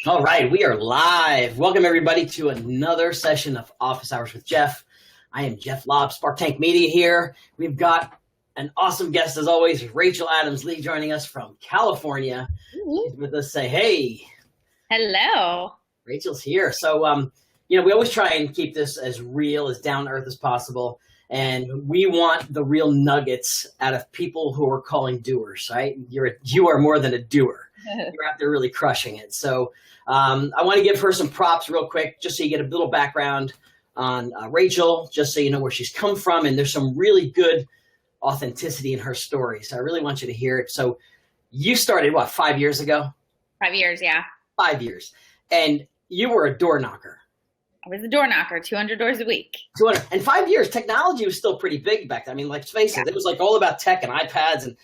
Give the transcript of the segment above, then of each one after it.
All right, we are live. Welcome everybody to another session of Office Hours with Jeff. I am Jeff Lobb, SparkTank Media here. We've got an awesome guest as always, Rachel Adams-Lee, joining us from California. She's with us. Say hey. Hello. Rachel's here. So, we always try and keep this as real, as down to earth as possible. And we want the real nuggets out of people who are calling doers, right? You are more than a doer. You're out there really crushing it. So I want to give her some props real quick, just so you get a little background on Rachel, just so you know where she's come from. And there's some really good authenticity in her story. So I really want you to hear it. So you started, 5 years ago? 5 years, yeah. 5 years. And you were a door knocker. I was a door knocker, 200 doors a week. 200. And 5 years, technology was still pretty big back then. I mean, let's face it, it was like all about tech and iPads and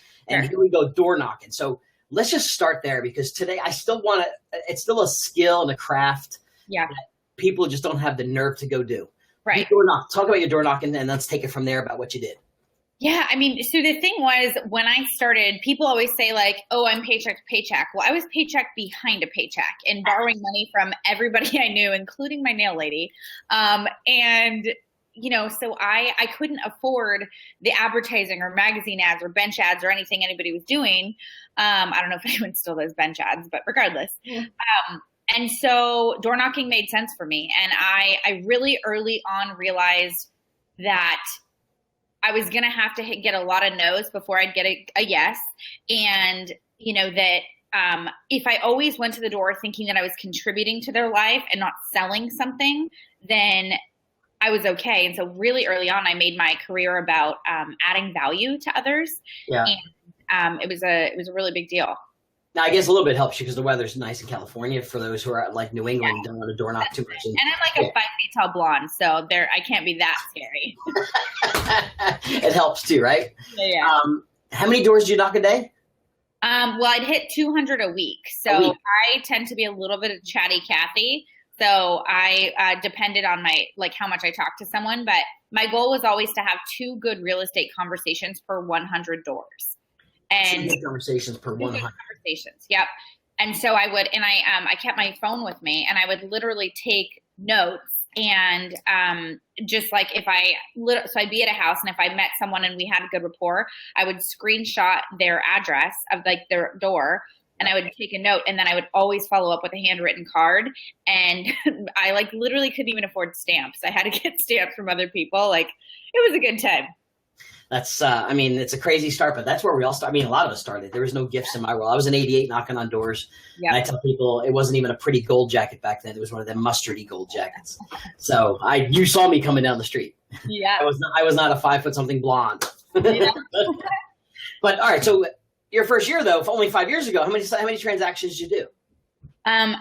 here we go door knocking. So let's just start there, because today I still want to, it's still a skill and a craft that people just don't have the nerve to go do. Right. You door knock. Talk about your door knocking, and let's take it from there about what you did. Yeah, I mean, so the thing was, when I started, people always say like, oh, I'm paycheck to paycheck. Well, I was paycheck behind a paycheck and borrowing money from everybody I knew, including my nail lady. So I couldn't afford the advertising or magazine ads or bench ads or anything anybody was doing. I don't know if anyone still does bench ads, but regardless. Yeah. And so door knocking made sense for me. And I really early on realized that I was going to have to get a lot of no's before I'd get a yes. And, that if I always went to the door thinking that I was contributing to their life and not selling something, then I was okay. And so really early on, I made my career about adding value to others. Yeah. And it was a really big deal. Now, I guess a little bit helps you because the weather's nice in California. For those who are like New England, don't want to door knock too much. And I'm like a 5 feet tall blonde, so I can't be that scary. It helps too, right? Yeah. How many doors do you knock a day? Well, I'd hit 200 a week. So I tend to be a little bit of chatty Cathy. So I depended on how much I talked to someone. But my goal was always to have 2 good real estate conversations per 100 doors. And 2 conversations per 100. Conversations, yep. And so I would, and I kept my phone with me, and I would literally take notes. And just like so I'd be at a house, and if I met someone and we had a good rapport, I would screenshot their address of their door, and I would take a note, and then I would always follow up with a handwritten card. And I literally couldn't even afford stamps. I had to get stamps from other people. It was a good time. That's, it's a crazy start, but that's where we all start. I mean, a lot of us started. There was no gifts in my world. I was in 88 knocking on doors. Yep. And I tell people it wasn't even a pretty gold jacket back then. It was one of them mustardy gold jackets. So you saw me coming down the street. Yeah. I was not a 5 foot something blonde. Yeah. But all right. So your first year though, only 5 years ago, how many transactions did you do?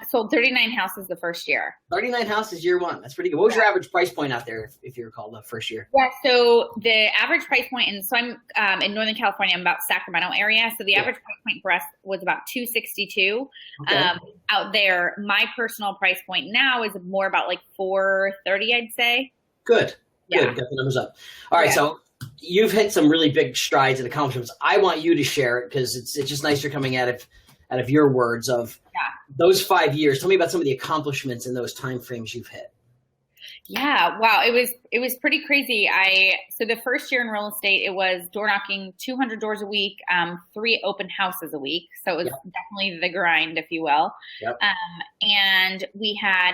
Sold 39 houses the first year. 39 houses year one. That's pretty good. What was your average price point out there, if you recall, the first year? Yeah, so the average price point, so I'm in Northern California, I'm about Sacramento area. So the average price point for us was about $262. Okay. Out there, my personal price point now is more about $430, I'd say. Good. Yeah. Good. Got the numbers up. All right. Yeah. So you've hit some really big strides and accomplishments. I want you to share it because it's just nice you're coming out of your words of those 5 years. Tell me about some of the accomplishments in those time frames you've hit. Yeah. Wow. It was pretty crazy. So the first year in real estate, it was door knocking 200 doors a week, 3 open houses a week. So it was definitely the grind, if you will. Yep. And we had,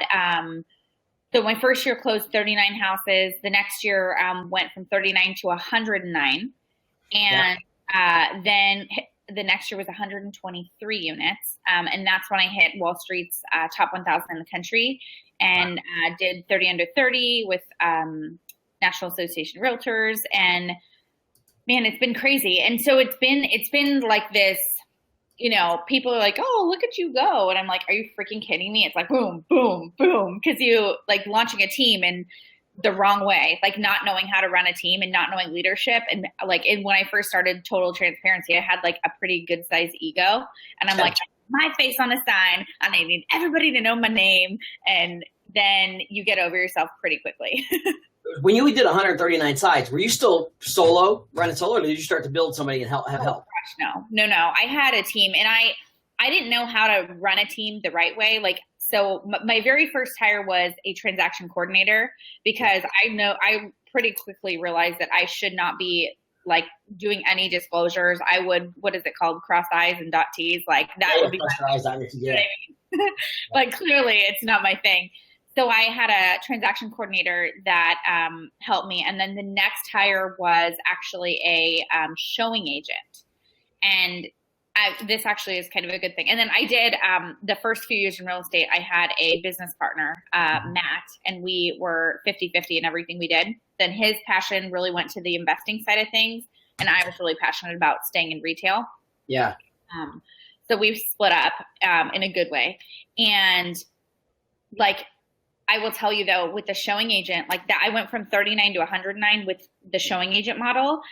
so my first year closed 39 houses. The next year went from 39 to 109. And then the next year was 123 units. And that's when I hit Wall Street's top 1,000 in the country and did 30 under 30 with National Association of Realtors. And man, it's been crazy. And so it's been like this, people are like, oh, look at you go. And I'm like, are you freaking kidding me? It's like, boom, boom, boom. Cause you launching a team and the wrong way, not knowing how to run a team and not knowing leadership. And when I first started, total transparency, I had a pretty good sized ego. And I'm like, my face on a sign, and I need everybody to know my name. And then you get over yourself pretty quickly. When you did 139 sites, were you still running solo, or did you start to build somebody and have help? Gosh, no. I had a team, and I didn't know how to run a team the right way. So my very first hire was a transaction coordinator, because I pretty quickly realized that I should not be like doing any disclosures. I would, what is it called? Cross I's and dot T's. Like that would be like, clearly it's not my thing. So I had a transaction coordinator that helped me. And then the next hire was actually a showing agent. And this actually is kind of a good thing. And then I did the first few years in real estate, I had a business partner, Matt, and we were 50-50 in everything we did. Then his passion really went to the investing side of things. And I was really passionate about staying in retail. Yeah. So we've split up in a good way. And like, I will tell you though, with the showing agent, like that, I went from 39 to 109 with the showing agent model.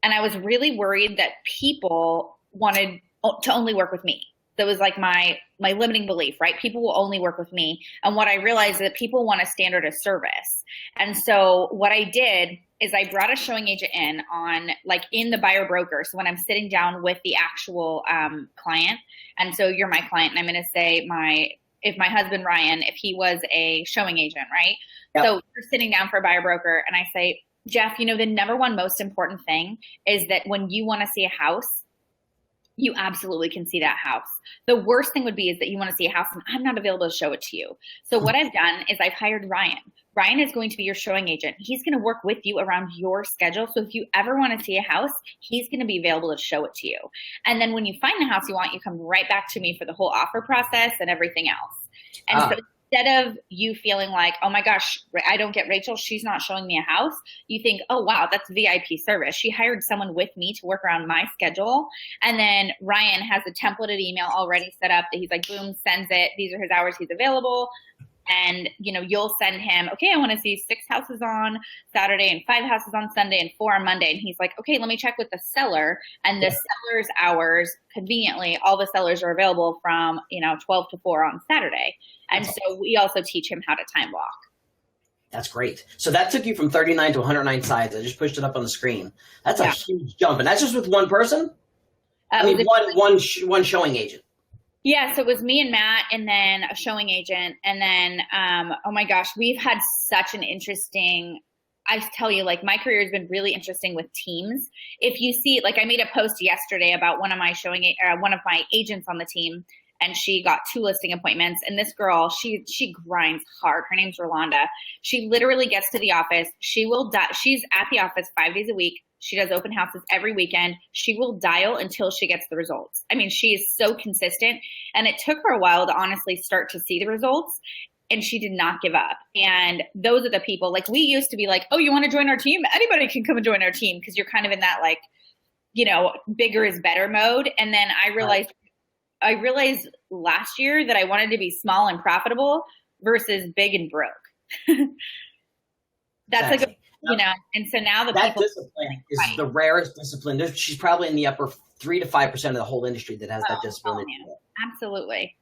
And I was really worried that people wanted to only work with me. That was like my limiting belief, right? People will only work with me. And what I realized is that people want a standard of service. And so what I did is I brought a showing agent in on like in the buyer broker. So when I'm sitting down with the actual client, and so you're my client, and I'm going to say if my husband, Ryan, if he was a showing agent, right? Yep. So you're sitting down for a buyer broker and I say, Jeff, the number one most important thing is that when you want to see a house, you absolutely can see that house. The worst thing would be is that you want to see a house and I'm not available to show it to you. So what I've done is I've hired Ryan. Ryan is going to be your showing agent. He's going to work with you around your schedule. So if you ever want to see a house, he's going to be available to show it to you. And then when you find the house you want, you come right back to me for the whole offer process and everything else. And so instead of you feeling like, oh my gosh, I don't get Rachel, she's not showing me a house, you think, oh wow, that's VIP service. She hired someone with me to work around my schedule. And then Ryan has a templated email already set up that he's like, boom, sends it. These are his hours he's available. And, you'll send him, okay, I want to see 6 houses on Saturday and 5 houses on Sunday and 4 on Monday. And he's like, okay, let me check with the seller. And the seller's hours, conveniently, all the sellers are available from, 12 to 4 on Saturday. And so we also teach him how to time block. That's great. So that took you from 39 to 109 sites. I just pushed it up on the screen. That's a huge jump. And that's just with one person? One showing agent. Yeah, so it was me and Matt and then a showing agent. And then, oh my gosh, we've had such an interesting, I tell you, like my career has been really interesting with teams. If you see, like I made a post yesterday about one of my agents on the team, and she got 2 listing appointments. And this girl, she grinds hard. Her name's Rolanda. She literally gets to the office. She's at the office 5 days a week. She does open houses every weekend. She will dial until she gets the results. I mean, she is so consistent. And it took her a while to honestly start to see the results. And she did not give up. And those are the people, like we used to be like, oh, you want to join our team? Anybody can come and join our team, because you're kind of in that like, bigger is better mode. And then I realized last year that I wanted to be small and profitable versus big and broke. That's exactly. And so now that discipline is the rarest discipline. She's probably in the upper 3 to 5% of the whole industry that has that discipline. Yeah. Absolutely.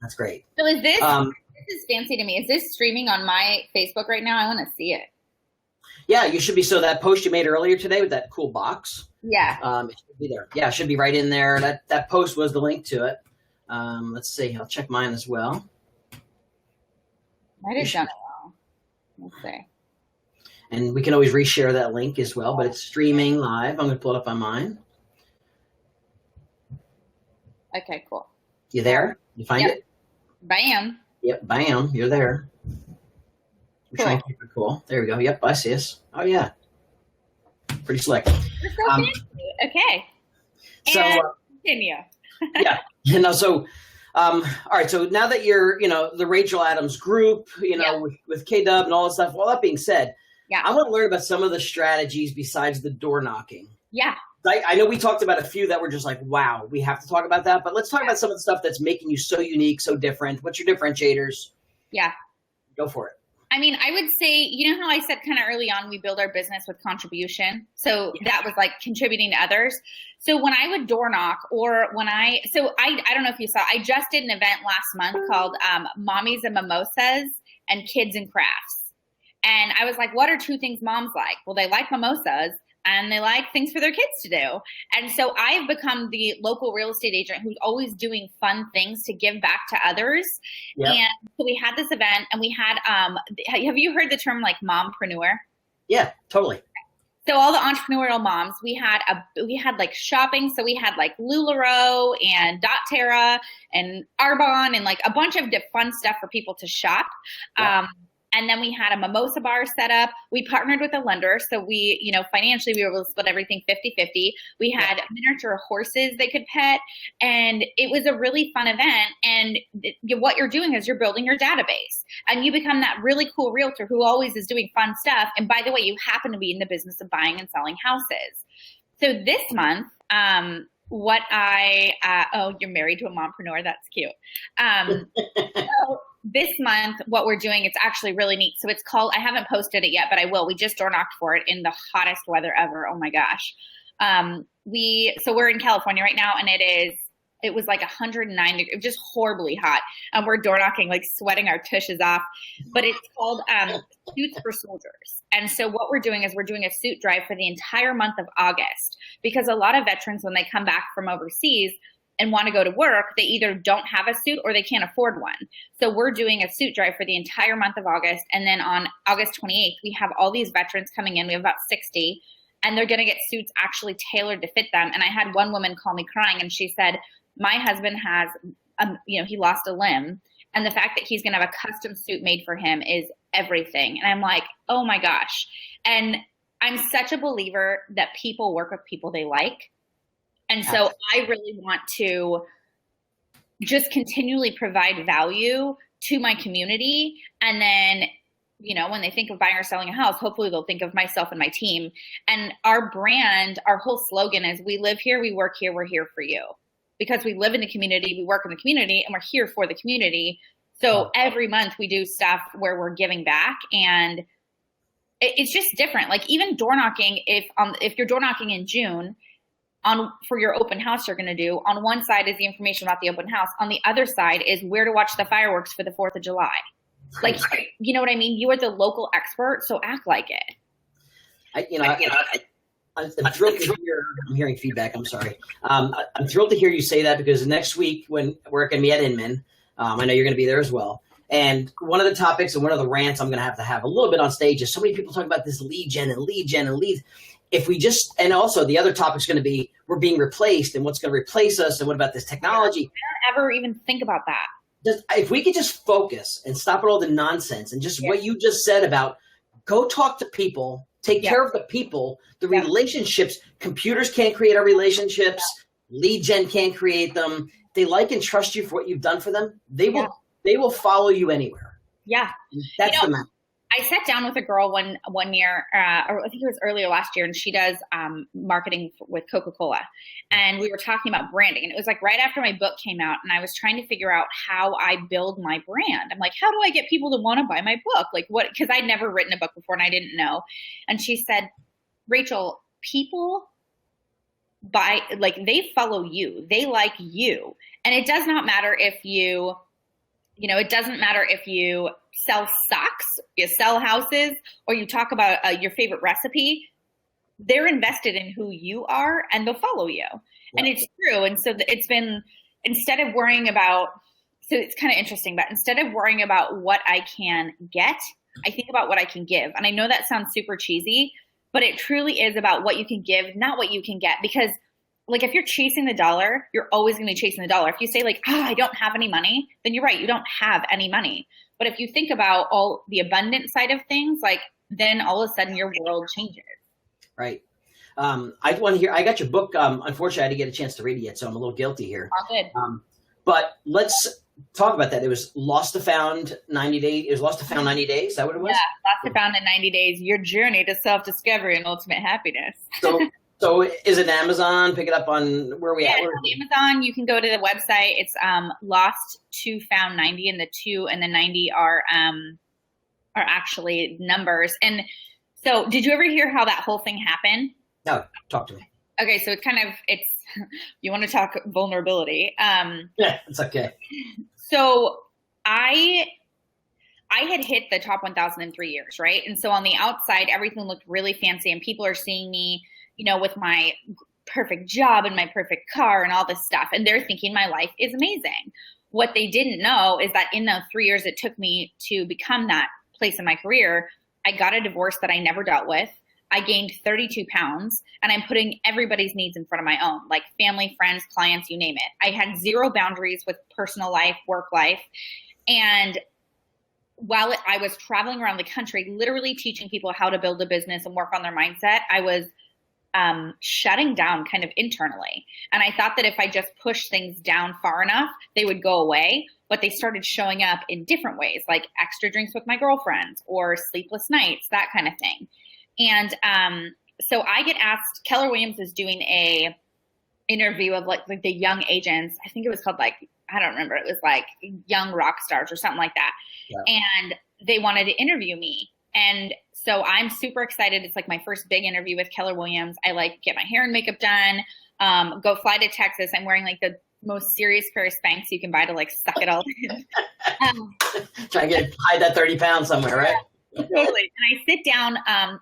That's great. So is this is fancy to me. Is this streaming on my Facebook right now? I want to see it. Yeah, you should be. So that post you made earlier today with that cool box. Yeah. It should be there. Yeah, it should be right in there. That post was the link to it. Let's see. I'll check mine as well. Might have done it well. Let's see. And we can always reshare that link as well, but it's streaming live. I'm going to pull it up on mine. Okay, cool. You there? You find it? Bam. Yep, bam. You're there. I'm trying to keep it cool. There we go. Yep, I see us. Oh, yeah. Pretty slick. You're so fancy. Okay. So, continue. yeah. So, all right. So now that you're, the Rachel Adams group, with K-Dub and all that stuff, all that being said, I want to learn about some of the strategies besides the door knocking. Yeah. I know we talked about a few that were just like, wow, we have to talk about that. But let's talk about some of the stuff that's making you so unique, so different. What's your differentiators? Yeah. Go for it. I mean, I would say, how I said kind of early on, we build our business with contribution. So that was like contributing to others. So when I would door knock I don't know if you saw, I just did an event last month called Mommies and Mimosas and Kids and Crafts. And I was like, what are 2 things moms like? Well, they like mimosas, and they like things for their kids to do. And so I've become the local real estate agent who's always doing fun things to give back to others. Yep. And so we had this event, and we had, have you heard the term like mompreneur? Yeah, totally. So all the entrepreneurial moms, we had like shopping. So we had like LuLaRoe and doTERRA and Arbonne and like a bunch of fun stuff for people to shop. Yep. And then we had a mimosa bar set up. We partnered with a lender. So we, financially, we were able to split everything 50-50. We had miniature horses they could pet. And it was a really fun event. And what you're doing is you're building your database. And you become that really cool realtor who always is doing fun stuff. And by the way, you happen to be in the business of buying and selling houses. So this month, you're married to a mompreneur. That's cute. So this month, what we're doing, it's actually really neat. So it's called, I haven't posted it yet, but I will. We just door knocked for it in the hottest weather ever. Oh my gosh. So we're in California right now, and it was like 109 degrees, just horribly hot. And we're door knocking, like sweating our tushes off. But it's called Suits for Soldiers. And so what we're doing is we're doing a suit drive for the entire month of August, because a lot of veterans, when they come back from overseas and want to go to work, they either don't have a suit or they can't afford one. So we're doing a suit drive for the entire month of August. And then on August 28th, we have all these veterans coming in. We have about 60, and they're going to get suits actually tailored to fit them. And I had one woman call me crying, and she said, my husband has, he lost a limb, and the fact that he's going to have a custom suit made for him is everything. And I'm like, oh my gosh. And I'm such a believer that people work with people they like. And so I really want to just continually provide value to my community. And then, when they think of buying or selling a house, hopefully they'll think of myself and my team. And our brand, our whole slogan is, we live here, we work here, we're here for you. Because we live in the community, we work in the community, and we're here for the community. So every month we do stuff where we're giving back, and it's just different. Like even door knocking, if you're door knocking in June, for your open house you're going to do, on one side is the information about the open house. On the other side is where to watch the fireworks for the 4th of July. Like, you know what I mean? You are the local expert, so act like it. I'm thrilled to hear, I'm hearing feedback, I'm sorry. I'm thrilled to hear you say that, because next week when we're going to be at Inman, I know you're going to be there as well. And one of the topics and one of the rants I'm going to have a little bit on stage is so many people talking about this lead gen and leads. If we just, and also the other topic's going to be, we're being replaced, and what's going to replace us, and what about this technology? I don't ever even think about that. If we could just focus and stop at all the nonsense and just what you just said about go talk to people, take care of the people, the relationships. Computers can't create our relationships. Lead gen can't create them. They like and trust you for what you've done for them. They will follow you anywhere. Yeah. That's the map. I sat down with a girl one year, or I think it was earlier last year, and she does marketing with Coca-Cola. And we were talking about branding. And it was like right after my book came out, and I was trying to figure out how I build my brand. I'm like, how do I get people to want to buy my book? Like what? Because I'd never written a book before and I didn't know. And she said, Rachel, people they follow you. They like you. And it does not matter if it doesn't matter if you sell socks, you sell houses, or you talk about your favorite recipe. They're invested in who you are, and they'll follow you. Yeah. And it's true. And so it's been, instead of worrying about, so it's kind of interesting, but instead of worrying about what I can get, I think about what I can give. And I know that sounds super cheesy, but it truly is about what you can give, not what you can get. Because like if you're chasing the dollar, you're always going to be chasing the dollar. If you say like, I don't have any money, then you're right. You don't have any money. But if you think about all the abundant side of things, like then all of a sudden your world changes. Right. I want to hear, I got your book. Unfortunately, I didn't get a chance to read it yet, so I'm a little guilty here. All good. But let's talk about that. It was Lost to Found 90 Days. It was Lost to Found 90 Days. Is that what it was? Yeah, Lost to Found in 90 Days, your journey to self-discovery and ultimate happiness. So is it Amazon? Pick it up on where we at? Yeah, Amazon. You can go to the website. It's Lost to Found 90, and the 2 and the 90 are actually numbers. And so did you ever hear how that whole thing happened? No, talk to me. Okay, so it's you want to talk vulnerability. Yeah, it's okay. So I I had hit the top 1,000 in 3 years, right? And so on the outside, everything looked really fancy, and people are seeing me, you know, with my perfect job and my perfect car and all this stuff, and they're thinking my life is amazing. What they didn't know is that in the 3 years it took me to become that place in my career, I got a divorce that I never dealt with. I gained 32 pounds, and I'm putting everybody's needs in front of my own, like family, friends, clients, you name it. I had zero boundaries with personal life, work life. And while I was traveling around the country, literally teaching people how to build a business and work on their mindset, I was shutting down kind of internally. And I thought that if I just pushed things down far enough, they would go away. But they started showing up in different ways, like extra drinks with my girlfriends or sleepless nights, that kind of thing. And so I get asked, Keller Williams is doing a interview of like the young agents. I think it was called like, I don't remember. It was like young rock stars or something like that. Yeah. And they wanted to interview me. And so I'm super excited. It's like my first big interview with Keller Williams. I like get my hair and makeup done, go fly to Texas. I'm wearing like the most serious pair of Spanx you can buy to like suck it all in. Try to hide that 30 pounds somewhere, right? Totally. And I sit down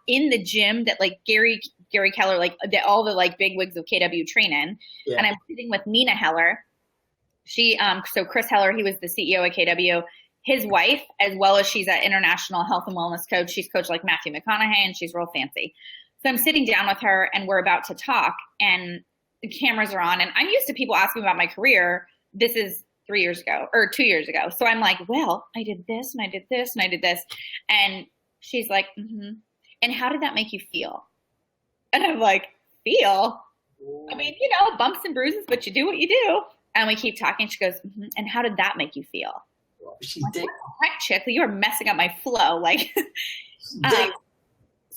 in the gym that like Gary Keller, like all the like big wigs of KW train in. Yeah. And I'm sitting with Nina Heller. She, so Chris Heller, he was the CEO of KW. His wife, as well as she's an international health and wellness coach. She's coached like Matthew McConaughey, and she's real fancy. So I'm sitting down with her, and we're about to talk, and the cameras are on. And I'm used to people asking about my career. This is 3 years ago or 2 years ago. So I'm like, well, I did this and I did this and I did this. And she's like, mm-hmm. And how did that make you feel? And I'm like, feel? I mean, you know, bumps and bruises, but you do what you do. And we keep talking. She goes, mm-hmm. And how did that make you feel? She did. Heck, chick, you are messing up my flow. Like,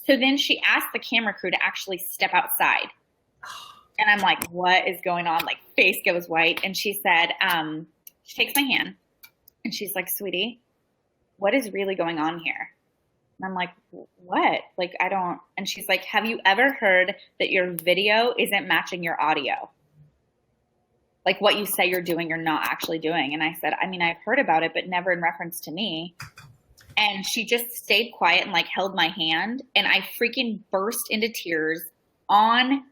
so then she asked the camera crew to actually step outside. And I'm like, what is going on? Like, face goes white. And she said, she takes my hand and she's like, sweetie, what is really going on here? And I'm like, what? Like, I don't. And she's like, have you ever heard that your video isn't matching your audio? Like what you say you're doing, you're not actually doing. And I said, I mean, I've heard about it, but never in reference to me. And she just stayed quiet and like held my hand. And I freaking burst into tears on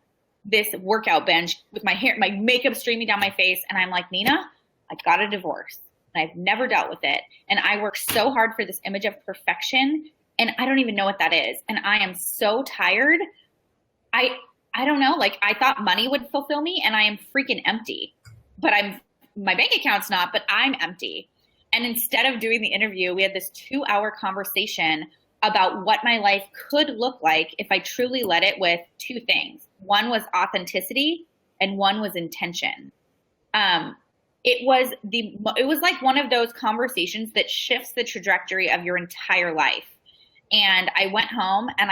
this workout bench with my hair, my makeup streaming down my face. And I'm like, Nina, I got a divorce and I've never dealt with it. And I worked so hard for this image of perfection. And I don't even know what that is. And I am so tired. I don't know. Like I thought money would fulfill me, and I am freaking empty. But my bank account's not, but I'm empty. And instead of doing the interview, we had this 2-hour conversation about what my life could look like if I truly led it with two things. One was authenticity and one was intention. It was like one of those conversations that shifts the trajectory of your entire life. And I went home and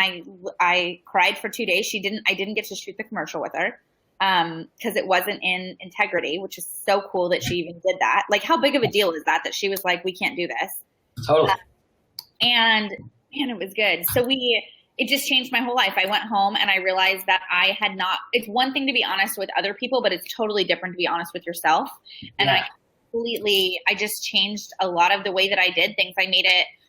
I cried for 2 days. I didn't get to shoot the commercial with her. Because it wasn't in integrity, which is so cool that she even did that. Like, how big of a deal is that she was like, we can't do this. Totally. And man, it was good. So it just changed my whole life. I went home and I realized that it's one thing to be honest with other people, but it's totally different to be honest with yourself. And yeah. I just changed a lot of the way that I did things.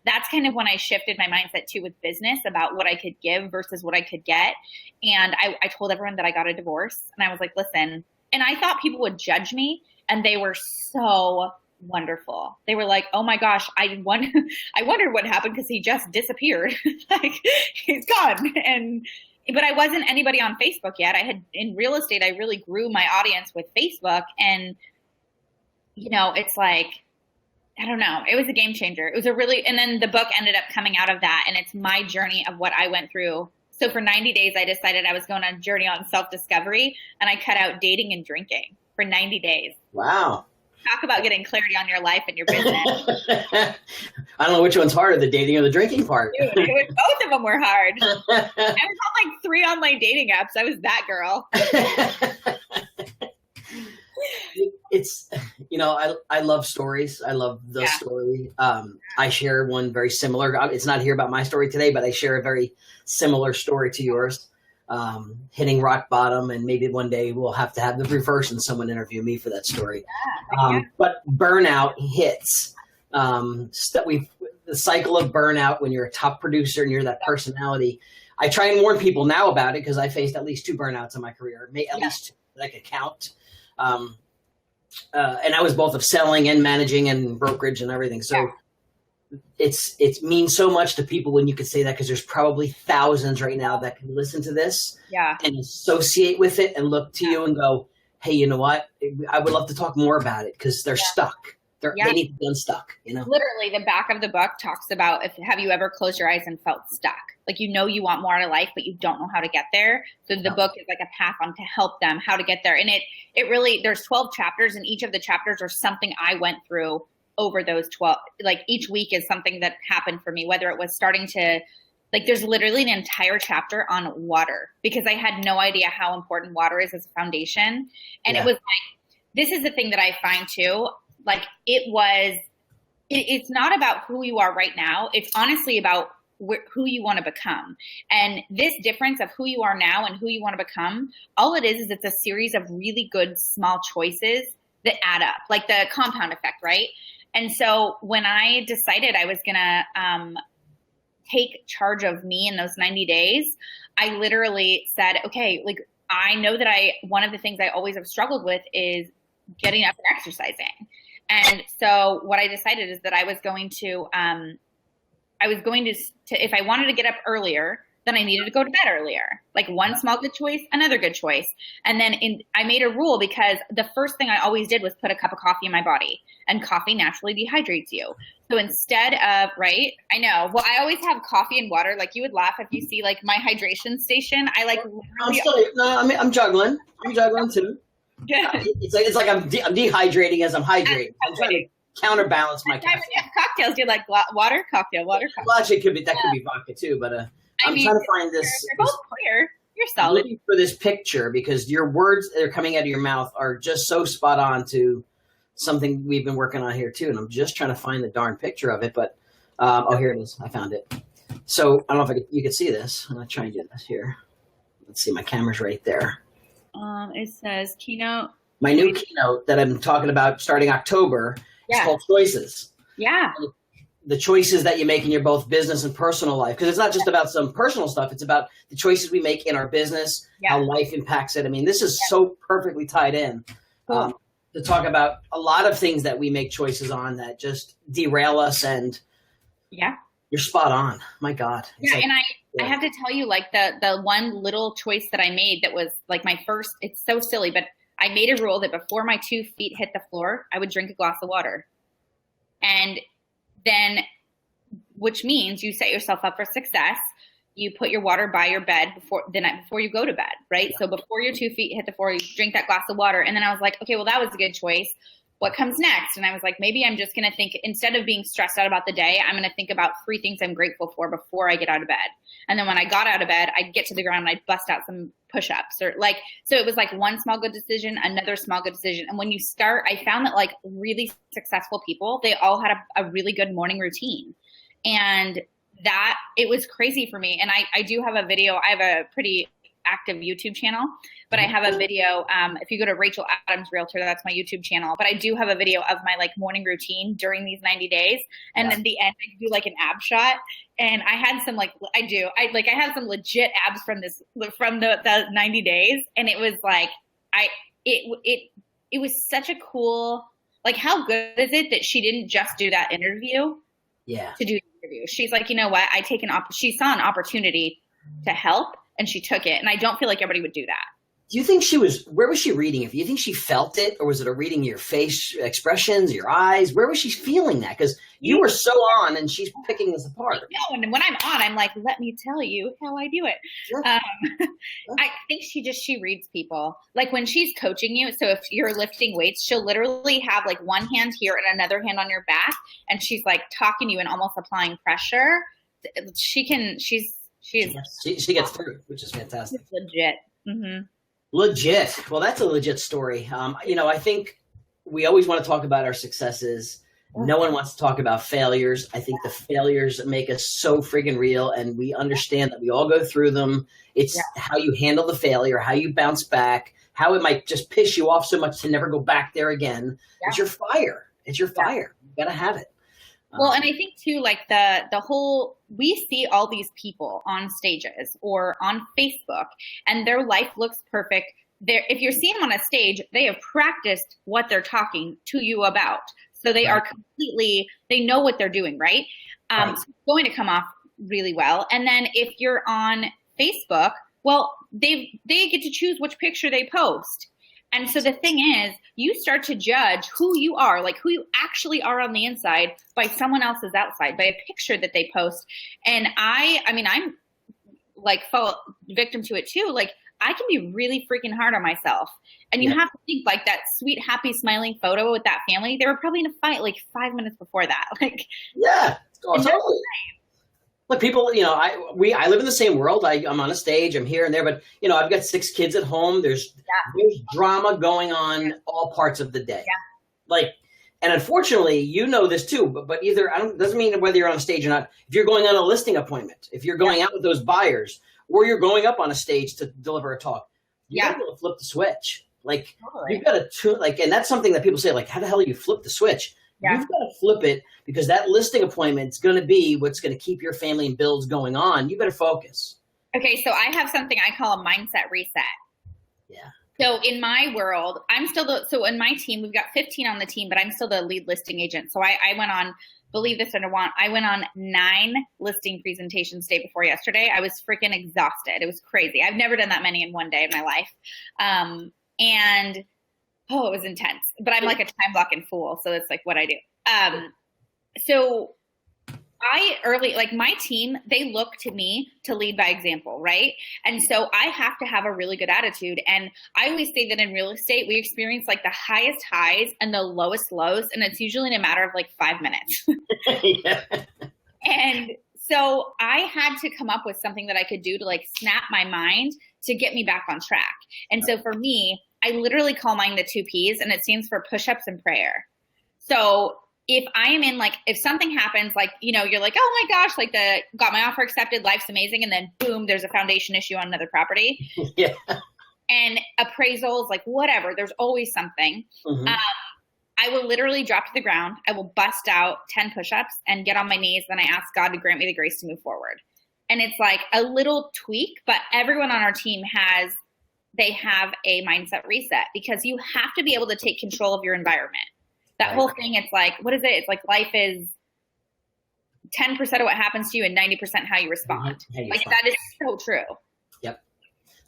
That's kind of when I shifted my mindset too with business about what I could give versus what I could get. And I told everyone that I got a divorce, and I was like, listen, and I thought people would judge me, and they were so wonderful. They were like, oh my gosh, I wondered what happened because he just disappeared. Like he's gone. But I wasn't anybody on Facebook yet. In real estate, I really grew my audience with Facebook, and it's like, I don't know. It was a game changer. And then the book ended up coming out of that, and it's my journey of what I went through. So for 90 days, I decided I was going on a journey on self-discovery, and I cut out dating and drinking for 90 days. Wow. Talk about getting clarity on your life and your business. I don't know which one's harder, the dating or the drinking part. Dude, both of them were hard. I was on like 3 online dating apps. I was that girl. It's, I love stories. I love the story. I share one very similar. It's not here about my story today, but I share a very similar story to yours. Hitting rock bottom, and maybe one day we'll have to have the reverse and someone interview me for that story. But burnout hits. The the cycle of burnout when you're a top producer and you're that personality. I try and warn people now about it because I faced at least 2 burnouts in my career, at least 2 that I could count. And I was both of selling and managing and brokerage and everything. So it means so much to people when you can say that, because there's probably thousands right now that can listen to this and associate with it and look to you and go, hey, you know what? I would love to talk more about it because they're stuck. They need to be unstuck, you know? Literally, the back of the book talks about have you ever closed your eyes and felt stuck? Like, you know, you want more out of life, but you don't know how to get there. So the book is like a path on to help them how to get there. And it really, there's 12 chapters, and each of the chapters are something I went through over those 12. Like, each week is something that happened for me, whether it was starting to, like, there's literally an entire chapter on water, because I had no idea how important water is as a foundation. And it was like, this is the thing that I find too. Like, it's not about who you are right now. It's honestly about who you want to become. And this difference of who you are now and who you want to become, all it is it's a series of really good small choices that add up, like the compound effect, right? And so when I decided I was going to take charge of me in those 90 days, I literally said, okay, like, I know that one of the things I always have struggled with is getting up and exercising. And so what I decided is that I was going to, if I wanted to get up earlier, then I needed to go to bed earlier. Like, one small good choice, another good choice. And then I made a rule, because the first thing I always did was put a cup of coffee in my body, and coffee naturally dehydrates you. So instead of, right, I know, well, I always have coffee and water. Like, you would laugh if you see like my hydration station. I like, I'm juggling. I'm juggling too. It's like I'm dehydrating as I'm hydrating. I'm trying to counterbalance my caffeine. When you have cocktails, you're like water, cocktail, water, cocktail. Well, actually, could be vodka too. But I'm trying to find this. You're both clear. You're solid. Looking for this picture, because your words that are coming out of your mouth are just so spot on to something we've been working on here too. And I'm just trying to find the darn picture of it. But here it is. I found it. So I don't know if you can see this. I'm gonna try and do this here. Let's see. My camera's right there. It says keynote. My new keynote that I'm talking about starting October is called Choices. Yeah. The choices that you make in your both business and personal life. Because it's not just about some personal stuff. It's about the choices we make in our business, how life impacts it. I mean, this is so perfectly tied in to talk about a lot of things that we make choices on that just derail us. And you're spot on. My God. Yeah, like, and I have to tell you, like, the one little choice that I made that was like my first, it's so silly, but I made a rule that before my 2 feet hit the floor, I would drink a glass of water. And then, which means you set yourself up for success. You put your water by your bed the night before you go to bed, right? So before your 2 feet hit the floor, you drink that glass of water. And then I was like, okay, well, that was a good choice. What comes next? And I was like, maybe I'm just going to think, instead of being stressed out about the day, I'm going to think about 3 things I'm grateful for before I get out of bed. And then when I got out of bed, I'd get to the ground and I'd bust out some push-ups, or like, so it was like one small good decision, another small good decision. And when you start, I found that like really successful people, they all had a really good morning routine. And that, it was crazy for me. And I do have a video. I have a pretty active YouTube channel, but I have a video. If you go to Rachel Adams Realtor, that's my YouTube channel. But I do have a video of my like morning routine during these 90 days. And at the end, I do like an ab shot. And I had some I had some legit abs from the 90 days. And it was like, it was such a cool, like, how good is it that she didn't just do that interview to do the interview? She's like, you know what? She saw an opportunity to help, and she took it. And I don't feel like everybody would do that. Do you think where was she reading it? Do you think she felt it, or was it a reading your face expressions, your eyes? Where was she feeling that? Because you were so on, and she's picking this apart. No, and when I'm on, I'm like, let me tell you how I do it. I think she reads people. Like when she's coaching you, so if you're lifting weights, she'll literally have like one hand here and another hand on your back, and she's like talking to you and almost applying pressure. She gets through, which is fantastic. It's legit. Mm-hmm. Legit. Well, that's a legit story. I think we always want to talk about our successes. No one wants to talk about failures. I think the failures make us so friggin' real, and we understand that we all go through them. It's how you handle the failure, how you bounce back, how it might just piss you off so much to never go back there again. It's your fire. You got to have it. Well, and I think too, like the whole, we see all these people on stages or on Facebook and their life looks perfect. If you're seeing them on a stage, they have practiced what they're talking to you about. So they are completely, they know what they're doing, right? So it's going to come off really well. And then if you're on Facebook, well, they get to choose which picture they post. And so the thing is, you start to judge who you are, like who you actually are on the inside by someone else's outside, by a picture that they post. And I mean, I'm like fall victim to it too. Like I can be really freaking hard on myself. And you have to think like that sweet, happy, smiling photo with that family. They were probably in a fight like 5 minutes before that. Like, yeah, totally. Look, people, you know, I live in the same world. I'm on a stage, I'm here and there, but you know, I've got 6 kids at home. There's drama going on all parts of the day. Yeah. Like, and unfortunately, you know this too, but either, doesn't mean whether you're on a stage or not. If you're going on a listing appointment, if you're going out with those buyers, or you're going up on a stage to deliver a talk, you got to be able to flip the switch. Like, you've got to, like, and that's something that people say, like, how the hell do you flip the switch? Yeah. You've got to flip it because that listing appointment is going to be what's going to keep your family and bills going on. You better focus. Okay, so I have something I call a mindset reset. Yeah. So in my world, I'm still so in my team, we've got 15 on the team, but I'm still the lead listing agent. So I went on, believe this or not, I went on 9 listing presentations day before yesterday. I was freaking exhausted. It was crazy. I've never done that many in one day in my life. And it was intense, but I'm like a time blocking fool. So it's like what I do. So like my team, they look to me to lead by example, right? And so I have to have a really good attitude. And I always say that in real estate, we experience like the highest highs and the lowest lows. And it's usually in a matter of like 5 minutes. Yeah. And so I had to come up with something that I could do to like snap my mind to get me back on track. And so for me, I literally call mine the 2 Ps, and it stands for push-ups and prayer. So if I am in like, if something happens, like, you know, you're like, oh my gosh, like got my offer accepted, life's amazing. And then boom, there's a foundation issue on another property. Yeah. And appraisals, like whatever, there's always something. Mm-hmm. I will literally drop to the ground. I will bust out 10 push-ups and get on my knees. Then I ask God to grant me the grace to move forward. And it's like a little tweak, but everyone on our team they have a mindset reset because you have to be able to take control of your environment. That whole thing, it's like, what is it? It's like life is 10% of what happens to you and 90% how you respond. That is so true. Yep.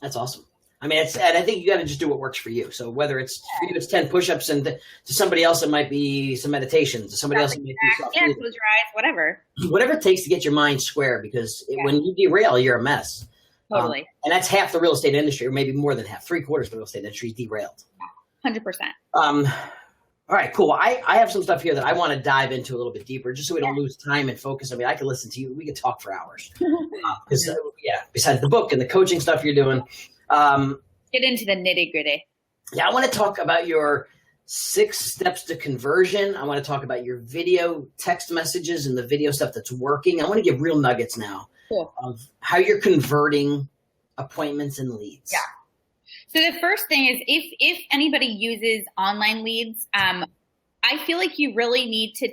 That's awesome. I mean, and I think you got to just do what works for you. So whether it's for you, it's 10 push-ups, and to somebody else, it might be some meditation. To somebody else, it might be close your eyes, whatever. Whatever it takes to get your mind square, because when you derail, you're a mess. Totally. And that's half the real estate industry, or maybe more than half, 3/4 of the real estate industry is derailed. 100%. All right, cool. I have some stuff here that I want to dive into a little bit deeper, just so we don't lose time and focus. I mean, I could listen to you. We could talk for hours. Besides the book and the coaching stuff you're doing. Get into the nitty gritty. Yeah, I want to talk about your 6 steps to conversion. I want to talk about your video text messages and the video stuff that's working. I want to give real nuggets now of how you're converting appointments and leads. Yeah. So the first thing is if anybody uses online leads, I feel like you really need to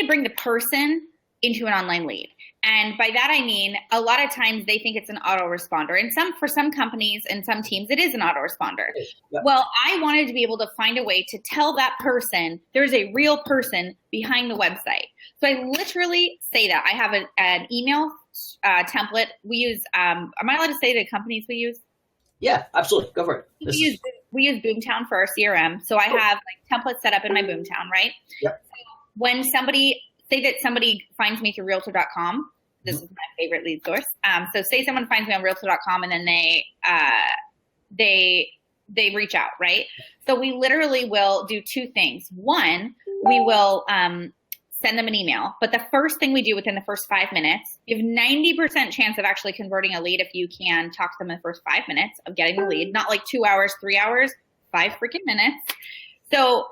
bring the person into an online lead. And by that, I mean, a lot of times they think it's an autoresponder, and for some companies and some teams, it is an autoresponder. Yep. Well, I wanted to be able to find a way to tell that person there's a real person behind the website. So I literally say that. I have an email template. We use, am I allowed to say the companies we use? Yeah, absolutely. Go for it. We use Boomtown for our CRM. So I have like templates set up in my Boomtown, right? Yep. So when somebody finds me through realtor.com, this is my favorite lead source. So say someone finds me on realtor.com and then they reach out, right? So we literally will do 2 things. One, we will send them an email. But the first thing we do within the first 5 minutes, you have 90% chance of actually converting a lead if you can talk to them in the first 5 minutes of getting the lead. Not like 2 hours, 3 hours, 5 freaking minutes. So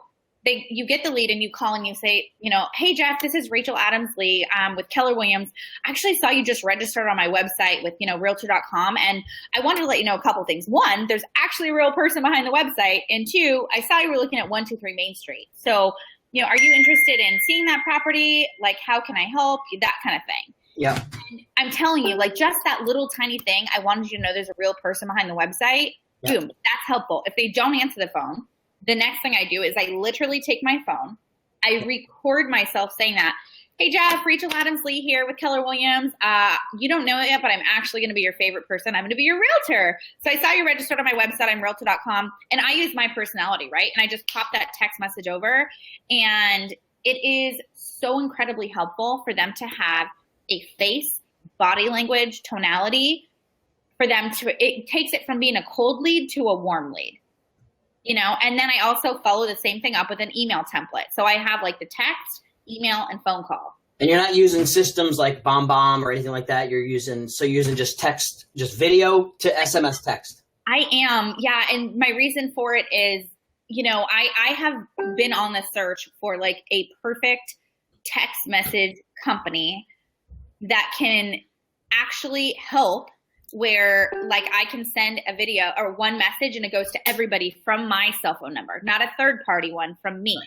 you get the lead and you call and you say, hey, Jeff, this is Rachel Adams Lee with Keller Williams. I actually saw you just registered on my website with, realtor.com. And I wanted to let you know a couple things. One, there's actually a real person behind the website. And two, I saw you were looking at 123 Main Street. So, are you interested in seeing that property? Like, how can I help? That kind of thing. Yeah. And I'm telling you, like, just that little tiny thing, I wanted you to know there's a real person behind the website. Yeah. Boom, that's helpful. If they don't answer the phone, the next thing I do is I literally take my phone, I record myself saying that, hey, Jeff, Rachel Adams Lee here with Keller Williams. You don't know it yet, but I'm actually going to be your favorite person. I'm going to be your realtor. So I saw you registered on my website. I'm realtor.com. And I use my personality, right? And I just pop that text message over. And it is so incredibly helpful for them to have a face, body language, tonality, for them it takes it from being a cold lead to a warm lead. And then I also follow the same thing up with an email template. So I have like the text, email, and phone call. And you're not using systems like BombBomb or anything like that. You're using just text, just video to SMS text. I am. Yeah. And my reason for it is, I have been on the search for like a perfect text message company that can actually help, where like I can send a video or one message and it goes to everybody from my cell phone number, not a third party one, from me.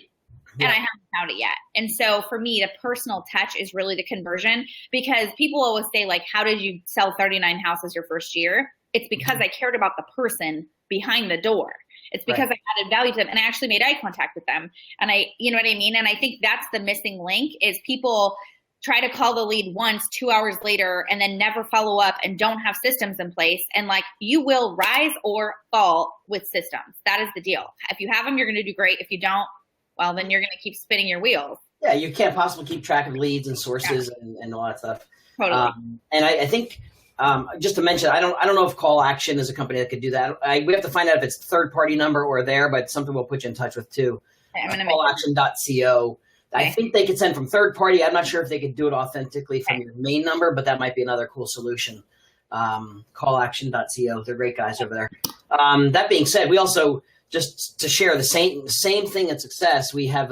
Yeah. And I haven't found it yet. And so for me, the personal touch is really the conversion, because people always say like, how did you sell 39 houses your first year? It's because I cared about the person behind the door. It's because I added value to them and I actually made eye contact with them. And you know what I mean? And I think that's the missing link, is people try to call the lead once, 2 hours later, and then never follow up and don't have systems in place. And like, you will rise or fall with systems. That is the deal. If you have them, you're going to do great. If you don't, well, then you're going to keep spinning your wheels. Yeah, you can't possibly keep track of leads and sources and all that stuff. Totally. And I think just to mention, I don't know if Call Action is a company that could do that. We have to find out if it's third party number or there, but something we'll put you in touch with too. Okay, callaction.co. I think they could send from third party. I'm not sure if they could do it authentically from your main number, but that might be another cool solution. Callaction.co. They're great guys over there. That being said, we also, just to share the same thing at Success, we have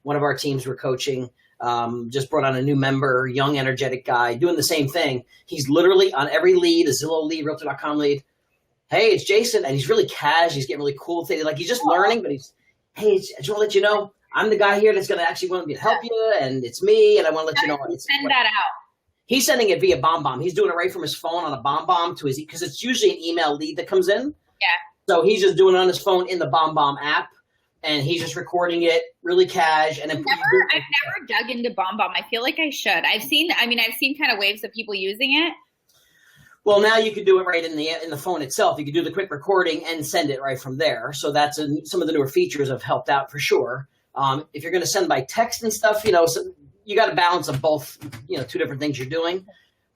one of our teams we're coaching, just brought on a new member, young, energetic guy, doing the same thing. He's literally on every lead, a Zillow lead, Realtor.com lead. Hey, it's Jason. And he's really cash. He's getting really cool with it. Like, he's just learning, but hey, I just want to let you know, I'm the guy here that's going to actually want me to help you, and it's me, and I want to let you know. Send that out. He's sending it via BombBomb. He's doing it right from his phone on a BombBomb to his, because it's usually an email lead that comes in. Yeah. So he's just doing it on his phone in the BombBomb app, and he's just recording it really cash. And then I've never dug into BombBomb. I feel like I should. I've seen kind of waves of people using it. Well, now you can do it right in the phone itself. You can do the quick recording and send it right from there. So that's some of the newer features have helped out for sure. If you're going to send by text and stuff, so you got to balance of both, two different things you're doing.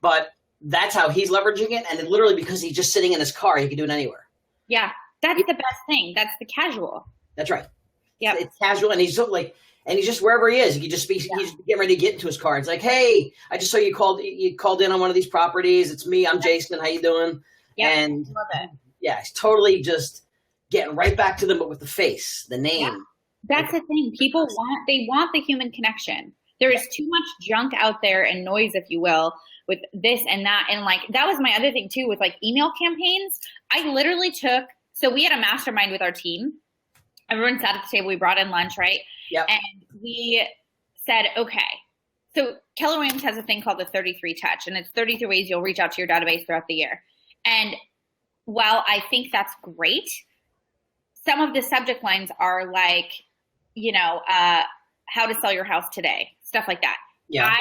But that's how he's leveraging it. And it literally, because he's just sitting in his car, he can do it anywhere. Yeah, that's the best thing. That's the casual. That's right. Yeah, it's casual, and he's so and he's just wherever he is. He can just be. Yeah. He's getting ready to get into his car. It's like, hey, I just saw you called in on one of these properties. It's me. I'm Jason. How you doing? Yeah, and love it. Yeah, he's totally just getting right back to them, but with the face, the name. Yeah. That's the thing. People want the human connection. There is too much junk out there and noise, if you will, with this and that. And like, that was my other thing too, with like email campaigns. I literally so we had a mastermind with our team. Everyone sat at the table. We brought in lunch, right? Yep. And we said, okay, so Keller Williams has a thing called the 33 touch, and it's 33 ways you'll reach out to your database throughout the year. And while I think that's great, some of the subject lines are like, how to sell your house today, stuff like that. Yeah.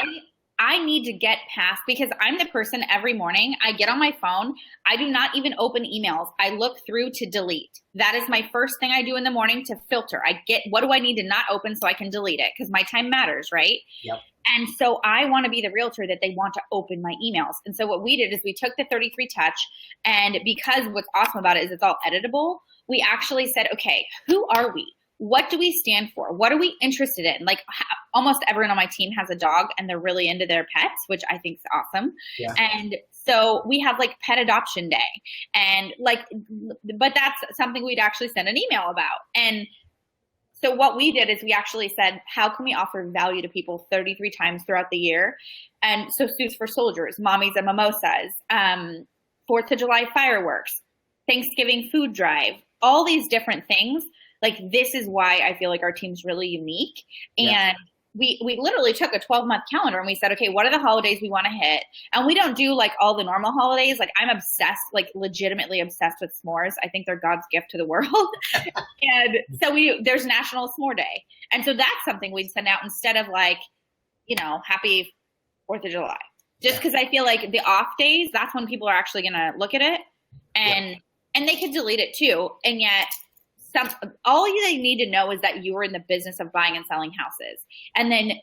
I need to get past, because I'm the person every morning I get on my phone. I do not even open emails. I look through to delete. That is my first thing I do in the morning to filter. What do I need to not open so I can delete it? Because my time matters, right? Yep. And so I want to be the realtor that they want to open my emails. And so what we did is we took the 33 touch, and because what's awesome about it is it's all editable, we actually said, okay, who are we? What do we stand for? What are we interested in? Like, almost everyone on my team has a dog and they're really into their pets, which I think is awesome. Yeah. And so we have like pet adoption day, and like, but that's something we'd actually send an email about. And So what we did is we actually said, how can we offer value to people 33 times throughout the year? And so Suits for Soldiers, Mommies and Mimosas, 4th of July fireworks, Thanksgiving food drive, all these different things. Like, this is why I feel like our team's really unique. And we literally took a 12-month calendar and we said, okay, what are the holidays we want to hit? And we don't do like all the normal holidays. Like, I'm obsessed, like legitimately obsessed with s'mores. I think they're God's gift to the world. And so there's National S'more Day. And so that's something we'd send out instead of like, happy 4th of July. Just because I feel like the off days, that's when people are actually going to look at it and they could delete it too. And yet all they need to know is that you are in the business of buying and selling houses. And then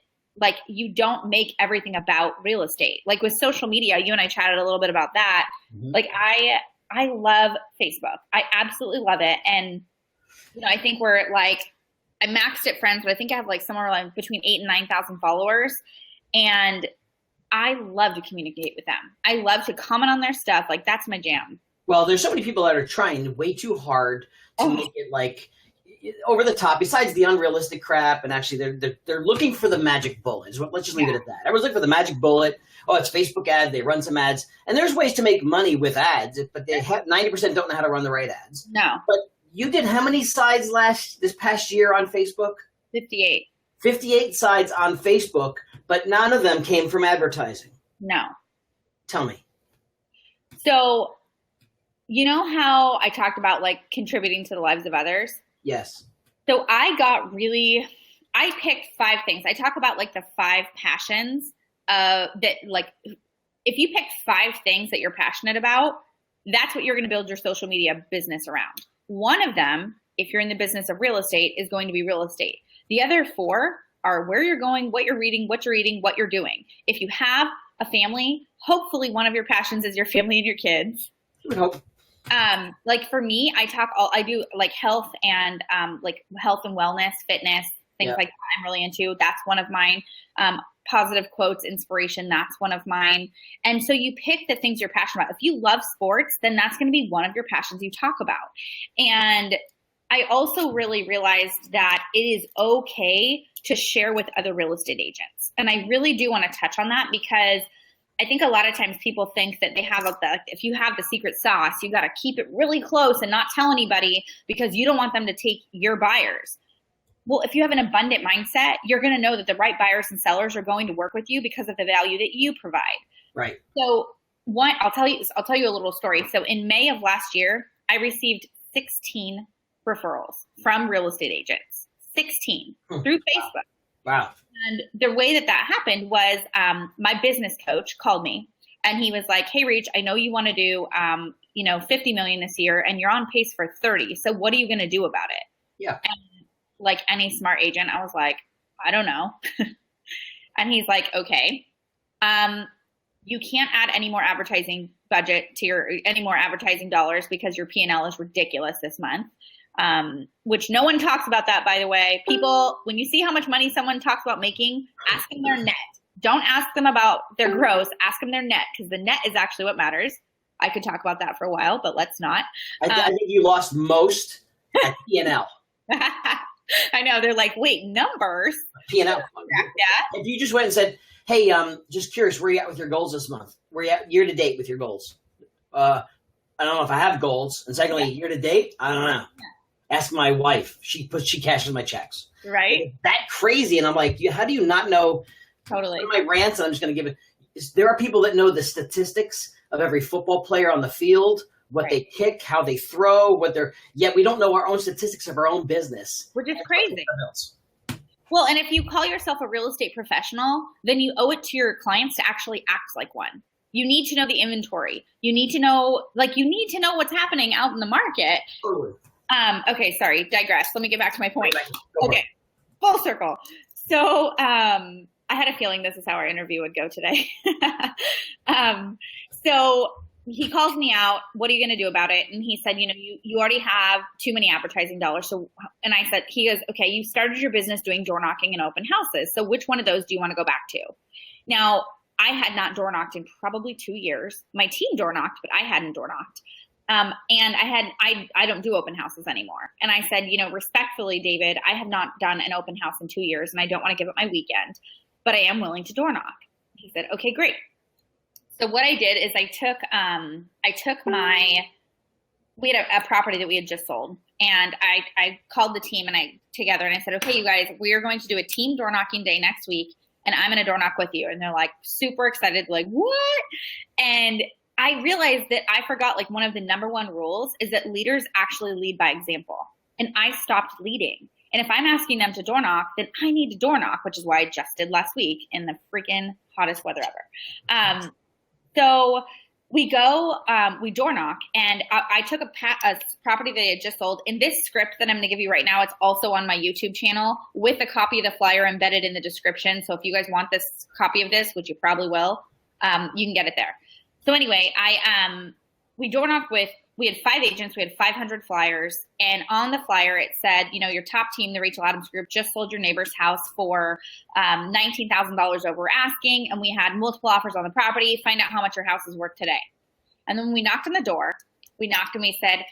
like, you don't make everything about real estate. Like with social media, you and I chatted a little bit about that. Mm-hmm. Like I love Facebook. I absolutely love it. And, I think we're like, I maxed at friends, but I think I have like somewhere like between 8,000 and 9,000 followers. And I love to communicate with them. I love to comment on their stuff. Like, that's my jam. Well, there's so many people that are trying way too hard to make it like over the top, besides the unrealistic crap. And actually they're looking for the magic bullet. Let's just leave it at that. Everyone's looking for the magic bullet. Oh, it's Facebook ad. They run some ads, and there's ways to make money with ads, but they have 90% don't know how to run the right ads. No. But you did how many sides this past year on Facebook? 58. 58 sides on Facebook, but none of them came from advertising. No. Tell me. So, you know how I talked about like contributing to the lives of others? Yes. So I picked 5 things. I talk about like the 5 passions that like, if you pick 5 things that you're passionate about, that's what you're going to build your social media business around. One of them, if you're in the business of real estate, is going to be real estate. The other 4 are where you're going, what you're reading, what you're eating, what you're doing. If you have a family, hopefully one of your passions is your family and your kids. I would hope. Like for me, I do like health and wellness, fitness, things like that I'm really into. That's one of mine. Positive quotes, inspiration, that's one of mine. And so you pick the things you're passionate about. If you love sports, then that's going to be one of your passions you talk about. And I also really realized that it is okay to share with other real estate agents. And I really do want to touch on that because I think a lot of times people think that they have if you have the secret sauce, you got to keep it really close and not tell anybody because you don't want them to take your buyers. Well, if you have an abundant mindset, you're going to know that the right buyers and sellers are going to work with you because of the value that you provide. Right. So I'll tell you a little story. So in May of last year, I received 16 referrals from real estate agents, 16 through Facebook. Wow. And the way that happened was my business coach called me and he was like, hey, Reach, I know you want to do, 50 million this year and you're on pace for 30. So what are you going to do about it? Yeah. And like any smart agent, I was like, I don't know. And he's like, okay, you can't add any more advertising budget to any more advertising dollars because your P&L is ridiculous this month. Which no one talks about that, by the way. People, when you see how much money someone talks about making, ask them their net. Don't ask them about their gross, ask them their net because the net is actually what matters. I could talk about that for a while, but let's not. I think you lost most at P&L. I know. They're like, wait, numbers? P&L. Yeah. If you just went and said, hey, just curious, where are you at with your goals this month? Where are you at year to date with your goals? I don't know if I have goals. And secondly, year to date, I don't know. Ask my wife. She cashes my checks. Right. It's that crazy. And I'm like, how do you not know? Totally. One of my rants, and I'm just going to give it. There are people that know the statistics of every football player on the field, what they kick, how they throw, yet we don't know our own statistics of our own business. Which is crazy. Well, and if you call yourself a real estate professional, then you owe it to your clients to actually act like one. You need to know the inventory. You need to know what's happening out in the market. Totally. Okay, sorry, digress. Let me get back to my point. Okay, full circle. So I had a feeling this is how our interview would go today. So he calls me out. What are you going to do about it? And he said, you already have too many advertising dollars. So, and I said, he goes, okay, you started your business doing door knocking and open houses. So which one of those do you want to go back to? Now, I had not door knocked in probably 2 years. My team door knocked, but I hadn't door knocked. And I don't do open houses anymore. And I said, respectfully, David, I have not done an open house in 2 years and I don't want to give up my weekend, but I am willing to door knock. He said, okay, great. So what I did is we had a property that we had just sold, and I called the team together and I said, okay, you guys, we are going to do a team door knocking day next week and I'm going to door knock with you. And they're like super excited, like, what? And I realized that I forgot, like, one of the number one rules is that leaders actually lead by example. And I stopped leading. And if I'm asking them to door knock, then I need to door knock, which is why I just did last week in the freaking hottest weather ever. So we go, we door knock, and I took a property that I had just sold. In this script that I'm going to give you right now, it's also on my YouTube channel with a copy of the flyer embedded in the description. So if you guys want this copy of this, which you probably will, you can get it there. So anyway, we door knocked we had 5 agents, we had 500 flyers, and on the flyer it said, your top team, the Rachel Adams Group, just sold your neighbor's house for $19,000 over asking, and we had multiple offers on the property. Find out how much your house is worth today. And then when we knocked on the door, we said,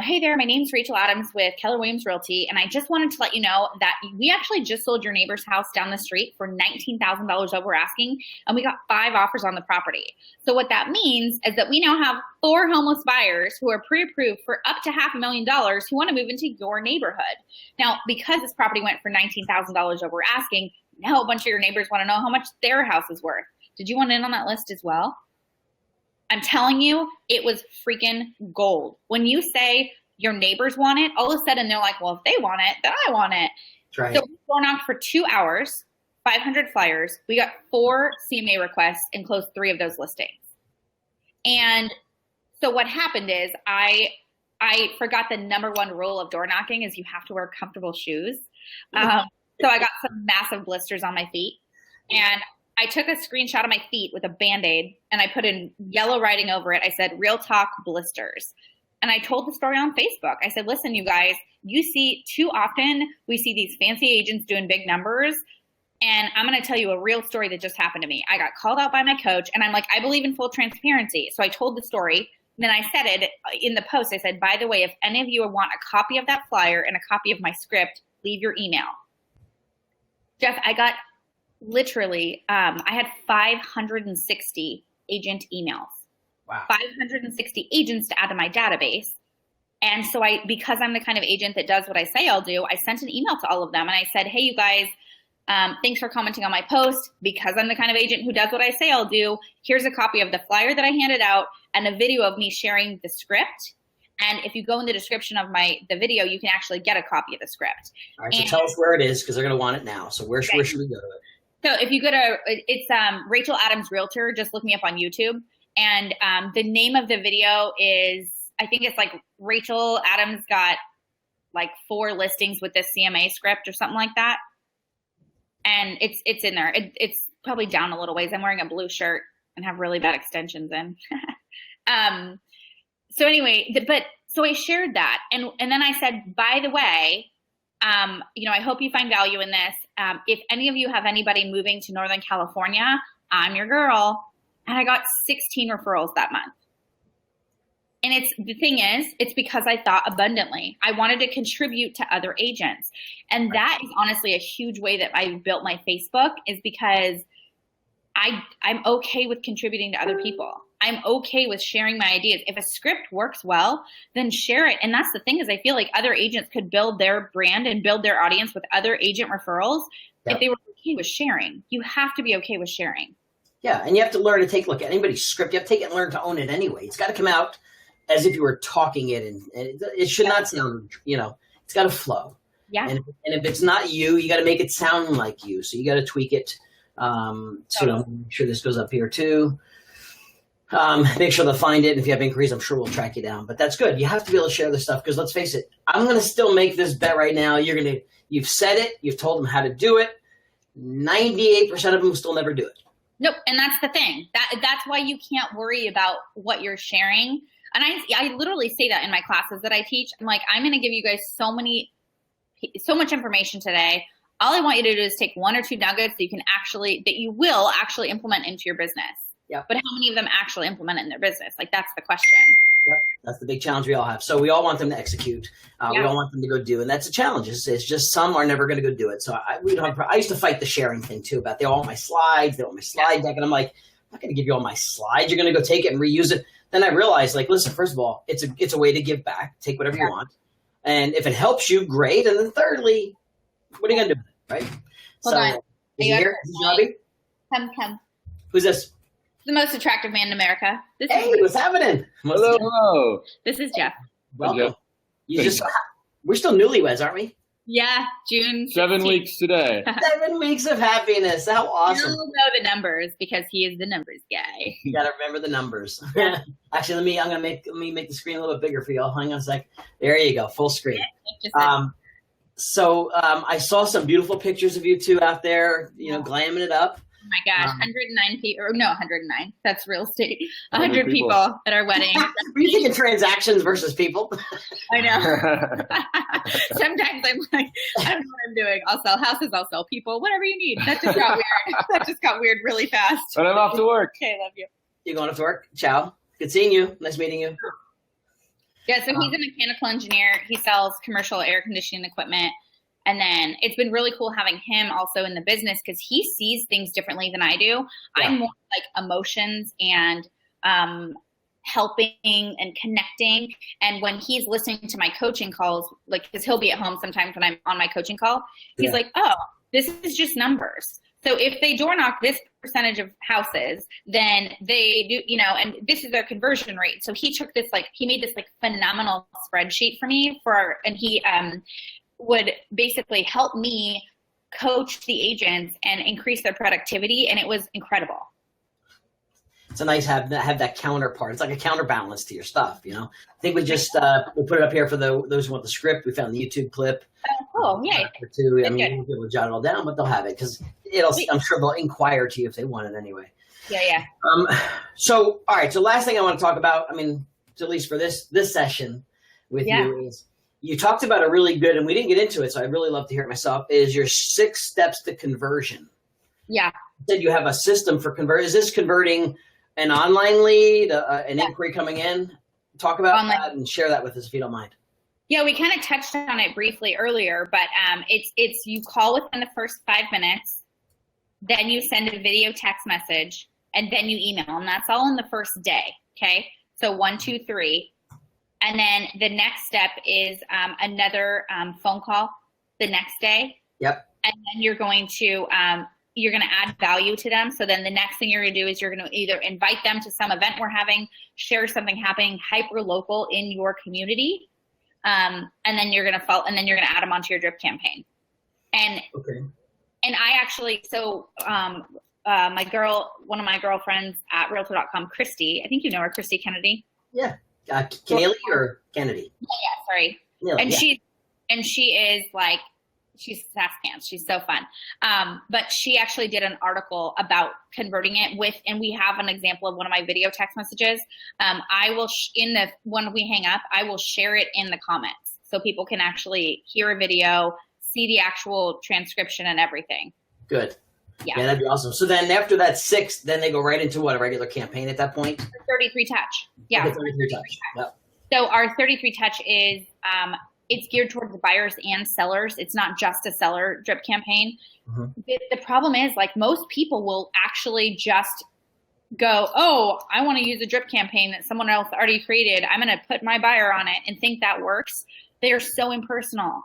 hey there, my name's Rachel Adams with Keller Williams Realty, and I just wanted to let you know that we actually just sold your neighbor's house down the street for $19,000 over asking, and we got 5 offers on the property. So what that means is that we now have 4 homeless buyers who are pre-approved for up to $500,000 who want to move into your neighborhood. Now, because this property went for $19,000 over asking, now a bunch of your neighbors want to know how much their house is worth. Did you want in on that list as well? I'm telling you, it was freaking gold. When you say your neighbors want it, all of a sudden they're like, well, if they want it, then I want it. That's right. So we door knocked for 2 hours, 500 flyers. We got 4 CMA requests and closed 3 of those listings. And so what happened is I forgot the number one rule of door knocking is you have to wear comfortable shoes. So I got some massive blisters on my feet, and I took a screenshot of my feet with a Band-Aid and I put in yellow writing over it. I said, real talk blisters. And I told the story on Facebook. I said, listen, you guys, you see too often, we see these fancy agents doing big numbers. And I'm going to tell you a real story that just happened to me. I got called out by my coach and I'm like, I believe in full transparency. So I told the story. And then I said it in the post. I said, by the way, if any of you want a copy of that flyer and a copy of my script, leave your email. Jeff, I got literally, I had 560 agent emails. Wow. 560 agents to add to my database. And so because I'm the kind of agent that does what I say I'll do, I sent an email to all of them and I said, hey, you guys, thanks for commenting on my post. Because I'm the kind of agent who does what I say I'll do, here's a copy of the flyer that I handed out and a video of me sharing the script. And if you go in the description of the video, you can actually get a copy of the script. All right, so tell us where it is because they're going to want it now. So where should we go to it? So if you go to, it's Rachel Adams Realtor, just look me up on YouTube. And the name of the video is, I think it's like Rachel Adams got like 4 listings with this CMA script or something like that. And it's in there. It's probably down a little ways. I'm wearing a blue shirt and have really bad extensions in. So anyway, so I shared that. And then I said, by the way, I hope you find value in this. If any of you have anybody moving to Northern California, I'm your girl. And I got 16 referrals that month. And the thing is, it's because I thought abundantly. I wanted to contribute to other agents. And that is honestly a huge way that I built my Facebook, is because I'm okay with contributing to other people. I'm okay with sharing my ideas. If a script works well, then share it. And that's the thing, is I feel like other agents could build their brand and build their audience with other agent referrals if they were okay with sharing. You have to be okay with sharing. Yeah, and you have to learn to take a look at anybody's script. You have to take it and learn to own it anyway. It's got to come out as if you were talking it, and it should not sound, it's got to flow. Yeah. And if it's not you, you got to make it sound like you. So you got to tweak it. Make sure this goes up here too. Make sure they'll find it. And if you have inquiries, I'm sure we'll track you down. But that's good. You have to be able to share this stuff, because let's face it, I'm going to still make this bet right now. You've said it. You've told them how to do it. 98% of them still never do it. Nope. And that's the thing. That's why you can't worry about what you're sharing. And I literally say that in my classes that I teach. I'm like, I'm going to give you guys so much information today. All I want you to do is take 1 or 2 nuggets that you will actually implement into your business. Yep. But how many of them actually implement it in their business? Like, that's the question. Yep. That's the big challenge we all have. So we all want them to execute. We all want them to go do, and that's a challenge. It's just some are never going to go do it. So I used to fight the sharing thing too about they all want my slides, they want my slide deck, and I'm like, I'm not going to give you all my slides. You're going to go take it and reuse it. Then I realized, like, listen, first of all, it's a way to give back. Take whatever you want, and if it helps you, great. And then thirdly, what are you going to do with it, right? Hold on. Is he here? Is he Jobby? Come. Who's this? The most attractive man in America. Hey, what's happening? Hello. This is Jeff. Welcome. We're still newlyweds, aren't we? Yeah, June 7 weeks today. 7 weeks of happiness. How awesome. You'll know the numbers because he is the numbers guy. You got to remember the numbers. Actually, let me make the screen a little bit bigger for y'all. Hang on a sec. There you go. Full screen. So I saw some beautiful pictures of you two out there, glamming it up. Oh my gosh, 109 people, or no, 109. That's real estate. 100 people at our wedding. Are you thinking transactions versus people? I know. Sometimes I'm like, I don't know what I'm doing. I'll sell houses, I'll sell people, whatever you need. That just got weird. That just got weird really fast. But I'm off to work. Okay, love you. You going off to work? Ciao. Good seeing you. Nice meeting you. Yeah, so he's a mechanical engineer. He sells commercial air conditioning equipment. And then it's been really cool having him also in the business because he sees things differently than I do. Yeah. I'm more like emotions and helping and connecting. And when he's listening to my coaching calls, like, because he'll be at home sometimes when I'm on my coaching call, he's like, oh, this is just numbers. So if they door knock this percentage of houses, then they do, and this is their conversion rate. So he took this, he made this phenomenal spreadsheet for me and he would basically help me coach the agents and increase their productivity. And it was incredible. It's a nice have that counterpart. It's like a counterbalance to your stuff, I think we just we'll put it up here for those who want the script. We found the YouTube clip. Oh, cool. Yeah. I mean, we'll be able to jot it all down, but they'll have it because I'm sure they'll inquire to you if they want it anyway. Yeah. So, all right. So last thing I want to talk about, at least for this session with you is you talked about a really good, and we didn't get into it, so I'd really love to hear it myself, is your 6 steps to conversion. Yeah. You said you have a system for convert. Is this converting an online lead, an inquiry coming in? Talk about that and share that with us if you don't mind. Yeah, we kind of touched on it briefly earlier, but it's you call within the first 5 minutes, then you send a video text message, and then you email, and that's all in the first day, okay? So 1, 2, 3. And then the next step is another phone call the next day. Yep. And then you're going to add value to them. So then the next thing you're going to do is you're going to either invite them to some event we're having, share something happening hyper local in your community, and then you're going to add them onto your drip campaign. And I actually one of my girlfriends at Realtor.com, Christy, I think you know her, Christy Kennedy. Yeah. Keneally or Kennedy? Yeah, sorry. And she is she's sass pants. She's so fun. But she actually did an article about converting it and we have an example of one of my video text messages. I will, when we hang up, I will share it in the comments so people can actually hear a video, see the actual transcription and everything. Good. Yeah, that'd be awesome. So then after that 6, then they go right into what, a regular campaign at that point? 33 touch. Yeah. Okay, 33 touch. Yep. So our 33 touch is, it's geared towards the buyers and sellers. It's not just a seller drip campaign. Mm-hmm. The problem is most people will actually just go, oh, I want to use a drip campaign that someone else already created. I'm going to put my buyer on it and think that works. They are so impersonal.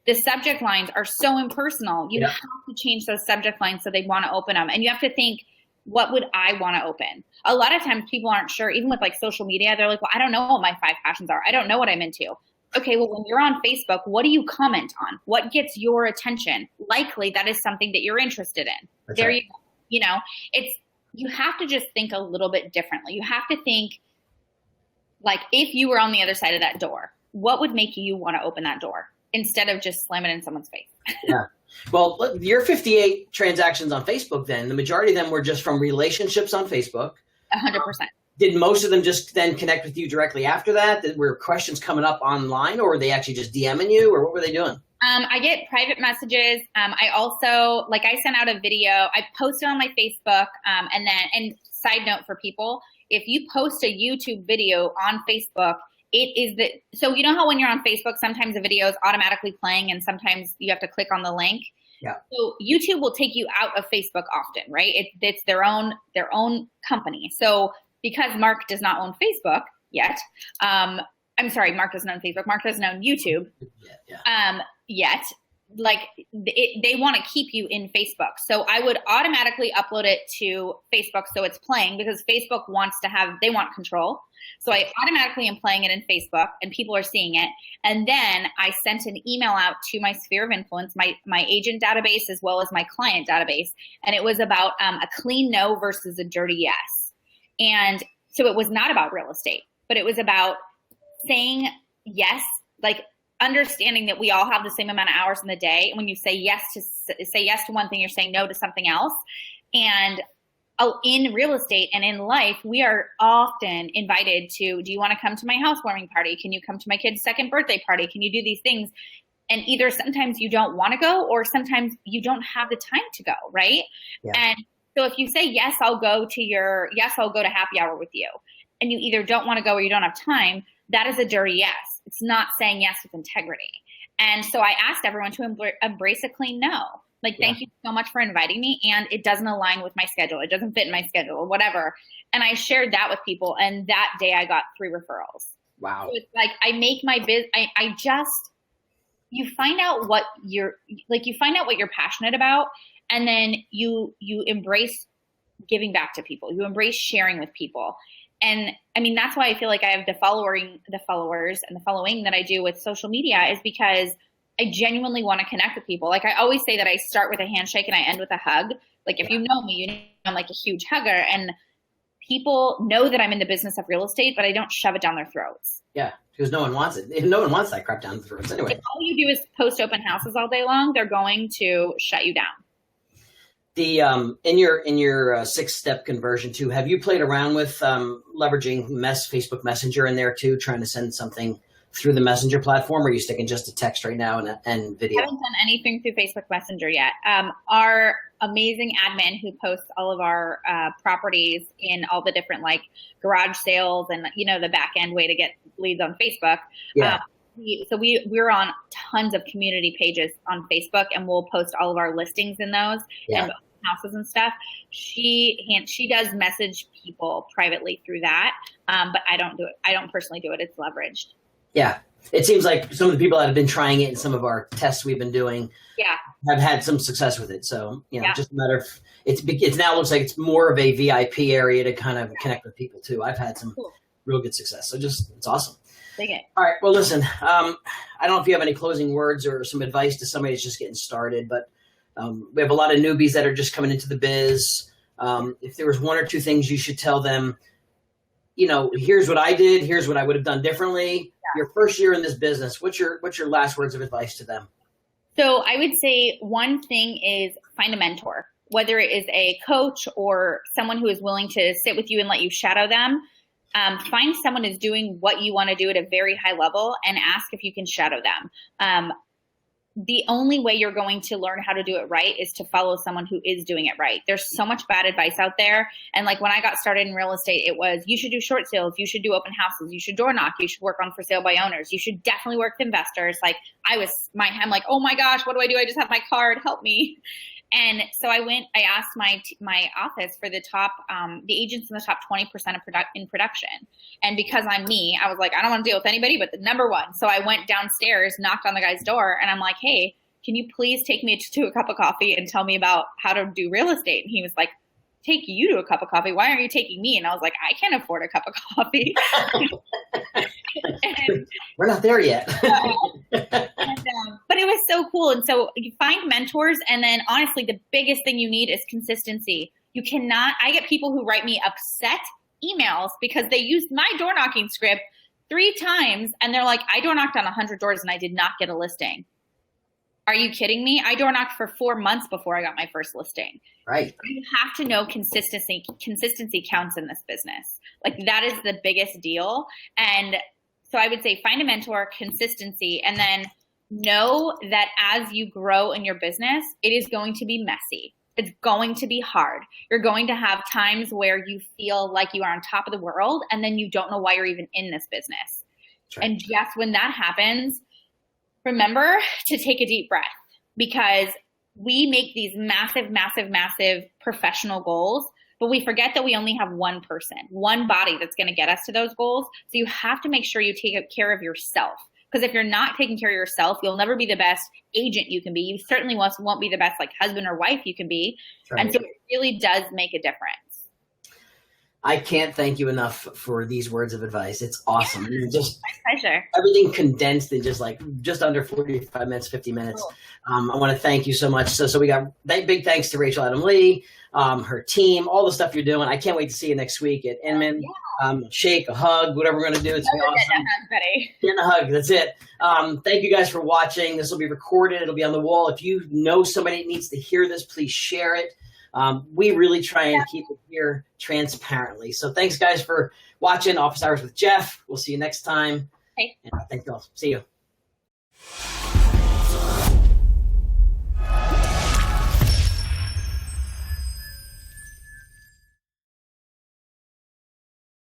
The subject lines are so impersonal. You have to change those subject lines so they want to open them. And you have to think, what would I want to open? A lot of times people aren't sure, even with social media, they're like, well, I don't know what my 5 passions are. I don't know what I'm into. Okay, well, when you're on Facebook, what do you comment on? What gets your attention? Likely that is something that you're interested in. That's there right. You go. You have to just think a little bit differently. You have to think if you were on the other side of that door, what would make you want to open that door? Instead of just slam it in someone's face. Yeah. Well, look, your 58 transactions on Facebook, then the majority of them were just from relationships on Facebook. 100%. Did most of them just then connect with you directly after that? Were questions coming up online, or were they actually just DMing you, or what were they doing? I get private messages. I also, I sent out a video. I posted on my Facebook, and side note for people, if you post a YouTube video on Facebook so you know how when you're on Facebook, sometimes the video is automatically playing and sometimes you have to click on the link. Yeah. So YouTube will take you out of Facebook often, right? It's their own company. So because Mark does not own Facebook yet, I'm sorry, Mark doesn't own Facebook. Mark doesn't own YouTube yet. Like they want to keep you in Facebook. So I would automatically upload it to Facebook so it's playing because Facebook they want control. So I automatically am playing it in Facebook and people are seeing it. And then I sent an email out to my sphere of influence, my agent database, as well as my client database. And it was about a clean no versus a dirty yes. And so it was not about real estate, but it was about saying yes, like understanding that we all have the same amount of hours in the day. And when you say yes to one thing, you're saying no to something else. And in real estate and in life, we are often invited to, do you want to come to my housewarming party? Can you come to my kid's second birthday party? Can you do these things? And either sometimes you don't want to go or sometimes you don't have the time to go, right? Yeah. And so if you say, yes, I'll go to happy hour with you, and you either don't want to go or you don't have time, that is a dirty yes. It's not saying yes with integrity. And so I asked everyone to embrace a clean no. Like, thank you so much for inviting me. And it doesn't align with my schedule. It doesn't fit in my schedule or whatever. And I shared that with people. And that day I got 3 referrals. Wow. So it's like, I make my you find out what you're passionate about. And then you embrace giving back to people. You embrace sharing with people. And I mean, that's why I feel like I have the followers and the following that I do with social media is because I genuinely want to connect with people. Like I always say that I start with a handshake and I end with a hug. Like if you know me, you know I'm like a huge hugger, and people know that I'm in the business of real estate, but I don't shove it down their throats. Yeah, because no one wants it. No one wants that crap down their throats anyway. If all you do is post open houses all day long, they're going to shut you down. The in your 6-step conversion too, have you played around with leveraging Facebook Messenger in there too, trying to send something through the Messenger platform, or are you sticking just to text right now and video? I haven't done anything through Facebook Messenger yet. Our amazing admin who posts all of our properties in all the different like garage sales and the back end way to get leads on Facebook. Yeah. We're on tons of community pages on Facebook, and we'll post all of our listings in those and houses and stuff. She does message people privately through that, but I don't do it. I don't personally do it. It's leveraged. Yeah, it seems like some of the people that have been trying it in some of our tests we've been doing have had some success with it. So just a matter of it's now looks like it's more of a VIP area to kind of connect with people too. I've had some real good success. So it's awesome. Dig it. All right. Well, listen, I don't know if you have any closing words or some advice to somebody that's just getting started, but we have a lot of newbies that are just coming into the biz. If there was 1 or 2 things you should tell them, here's what I did, here's what I would have done differently. Your first year in this business, what's your last words of advice to them? So I would say one thing is find a mentor, whether it is a coach or someone who is willing to sit with you and let you shadow them. Find someone who's doing what you want to do at a very high level and ask if you can shadow them. The only way you're going to learn how to do it right is to follow someone who is doing it right. There's so much bad advice out there. And like when I got started in real estate, it was, you should do short sales. You should do open houses. You should door knock. You should work on for sale by owners. You should definitely work with investors. Like I'm like, oh my gosh, what do? I just have my card. Help me. And so I asked my office for the top, the agents in the top 20% in production. And because I'm me, I was like, I don't want to deal with anybody but the number one. So I went downstairs, knocked on the guy's door, and I'm like, hey, can you please take me to a cup of coffee and tell me about how to do real estate? And he was like, take you to a cup of coffee? Why aren't you taking me? And I was like, I can't afford a cup of coffee. We're not there yet. But it was so cool. And so you find mentors. And then honestly, the biggest thing you need is consistency. I get people who write me upset emails because they used my door knocking script 3 times. And they're like, I door knocked on 100 doors and I did not get a listing. Are you kidding me? I door knocked for 4 months before I got my first listing. Right. You have to know consistency. Consistency counts in this business. Like that is the biggest deal. And so I would say find a mentor, consistency, and then know that as you grow in your business, it is going to be messy. It's going to be hard. You're going to have times where you feel like you are on top of the world and then you don't know why you're even in this business. Right. And just when that happens, remember to take a deep breath, because we make these massive, massive, massive professional goals, but we forget that we only have one person, one body that's going to get us to those goals. So you have to make sure you take care of yourself. Because if you're not taking care of yourself, you'll never be the best agent you can be. You certainly won't be the best like husband or wife you can be. Right. And so it really does make a difference. I can't thank you enough for these words of advice. It's awesome. Just my pleasure. Everything condensed in just under 45 minutes, 50 minutes. Cool. I want to thank you so much. So we got big thanks to Rachel Adam Lee, her team, all the stuff you're doing. I can't wait to see you next week at Inman. Shake, a hug, whatever we're going to do. It's awesome. Get a hug. That's it. Thank you guys for watching. This will be recorded. It'll be on the wall. If you know somebody that needs to hear this, please share it. We really try and keep it here transparently. So thanks, guys, for watching Office Hours with Jeff. We'll see you next time. Okay. And thank you all. See you.